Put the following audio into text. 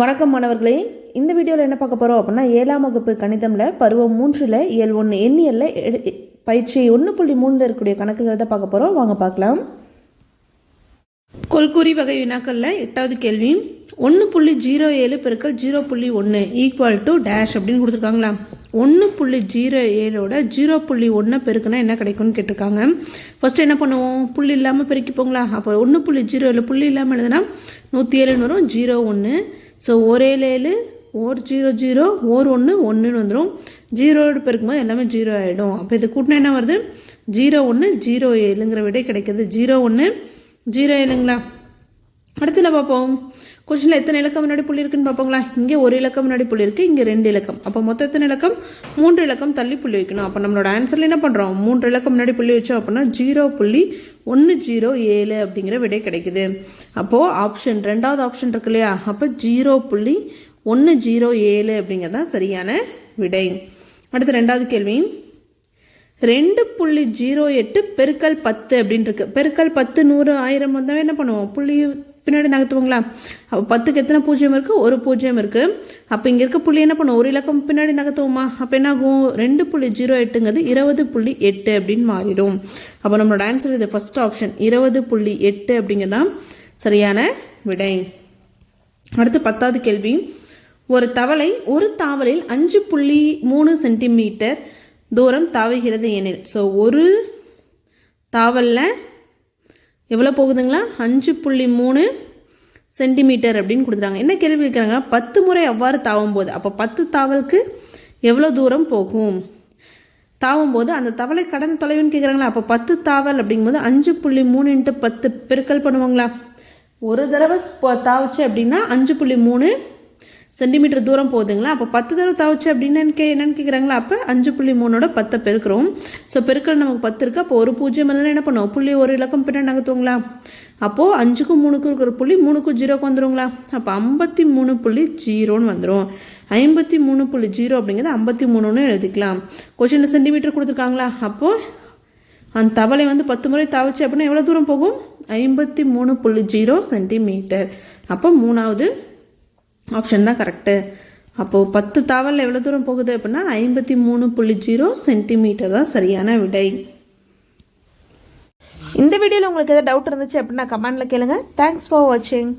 வணக்கம் மாணவர்களே, இந்த வீடியோவில் என்ன பார்க்க போகிறோம் அப்படின்னா 7ஆம் வகுப்பு கணிதமில் பருவம் 3ல் இயல் 1 எண்ணியலில் பயிற்சி 1.3 இருக்கக்கூடிய கணக்குகள் தான் பார்க்க போகிறோம். வாங்க பார்க்கலாம். கொள்கூறி வகை வினாக்களில் 8வது கேள்வி 1.07 பெருக்கல் 0.1 ஈக்குவல் டு டேஷ் அப்படின்னு கொடுத்துருக்காங்களா. 1.07ஓட 0.1 பெருக்குனா என்ன கிடைக்கும்னு கேட்டிருக்காங்க. ஃபர்ஸ்ட் என்ன பண்ணுவோம், புள்ளி இல்லாமல் பெருக்கிப்போங்களா. அப்போ 1.07 புள்ளி இல்லாமல் எழுதுனா 107 வரும். 0 1 ஸோ 1 7 1 0 0 1 1 1ன்னு வந்துடும். 0 பெருக்கும்போது எல்லாமே 0 ஆகிடும். அப்போ இது கூட்டினா என்ன வருது, 0 1 0 7ங்கிற விடை கிடைக்கிது. 0 1 0 7ங்களா. அடுத்துல பார்ப்போம், கொஸ்டினில் எத்தனை இலக்கம் முன்னாடி புள்ளி இருக்குன்னு பார்ப்போங்களா. இங்கே ஒரு இலக்கம் முன்னாடி புள்ளி இருக்குது, இங்கே 2 இலக்கம். அப்போ மொத்தம் எத்தனை இலக்கம், 3 இலக்கம் தள்ளி புள்ளி வைக்கணும். அப்போ நம்மளோட ஆன்சரில் என்ன பண்ணுறோம், 3 இலக்கம் முன்னாடி புள்ளி வச்சோம் அப்படின்னா 0.107 அப்படிங்கிற விடை கிடைக்குது. அப்போது ஆப்ஷன் ரெண்டாவது ஆப்ஷன் இருக்கு இல்லையா, அப்போ 0.107 அப்படிங்கிறதான் சரியான விடை. அடுத்து ரெண்டாவது கேள்வி 2.08 பெருக்கல் 10 அப்படின்னு இருக்கு. பெருக்கல் 10 100 1000 வந்தாவே என்ன பண்ணுவோம், புள்ளி பின்னாடி நகர்த்துவோங்களா. அப்போ 10க்கு எத்தனை பூஜ்ஜியம் இருக்குது, ஒரு பூஜ்ஜியம் இருக்குது. அப்போ இங்கே இருக்க புள்ளி என்ன பண்ணுவோம், ஒரு இலக்கம் பின்னாடி நகர்த்துவோமா. அப்போ என்ன ஆகும், 2.08ங்கிறது 20.8 அப்படின்னு மாறிடும். அப்போ நம்மளோட ஆன்சர் இது ஃபர்ஸ்ட் ஆப்ஷன் 20.8 அப்படிங்கிறதான் சரியான விடை. அடுத்து 10வது கேள்வி ஒரு தவளை ஒரு தாவலில் 5.3 சென்டிமீட்டர் தூரம் தாவுகிறது எனில், ஸோ ஒரு தாவலில் எவ்வளோ போகுதுங்களா, 5.3 சென்டிமீட்டர் அப்படின்னு கொடுத்துறாங்க. என்ன கேள்வி கேட்குறாங்க, 10 முறை அவ்வாறு தாவும் போது, அப்போ 10 தாவலுக்கு எவ்வளோ தூரம் போகும், தாவும் போது அந்த தவளை கடந்த தொலைவுன்னு கேட்குறாங்களா. அப்போ 10 தாவல் அப்படிங்கும்போது 5.3 × 10 பெருக்கல் பண்ணுவாங்களா. ஒரு தடவை தாவுச்சு அப்படின்னா 5.3 சென்டிமீட்டர் தூரம் போகுதுங்களா. அப்போ 10 தடவை தாவுச்சு அப்படின்னு என்னன்னு கேட்குறாங்களா. அப்போ 5.3ஓட 10 பெருக்கிறோம். ஸோ பெருக்கல் நமக்கு 10 இருக்குது. அப்போ ஒரு பூஜ்ஜியம் இருந்தால் என்ன பண்ணுவோம், புள்ளி ஒரு இலக்கம் பின்னாடி நகர்த்துவோங்களா. அப்போது 5க்கும் 3க்கும் இருக்கிற புள்ளி 3க்கும் 0க்கு வந்துடுங்களா. அப்போ 53.0ன்னு வந்துடும். 53.0 அப்படிங்கிறது 53ன்னு எழுதிக்கலாம். கொஸ்டின் சென்டிமீட்டர் கொடுத்துருக்காங்களா. அப்போது அந்த தவளை 10 முறை தாவுச்சு அப்படின்னா எவ்வளோ தூரம் போகும், 53.0 சென்டிமீட்டர். அப்போ மூணாவது ஆப்ஷன் தான் கரெக்டு. அப்போது 10 தாவல் எவ்வளோ தூரம் போகுது அப்படின்னா 53.0 சென்டிமீட்டர் தான் சரியான விடை. இந்த வீடியோவில் உங்களுக்கு ஏதாவது டவுட் இருந்துச்சு அப்படின்னா கமெண்ட்டில் கேளுங்க. தேங்க்ஸ் ஃபார் வாட்சிங்.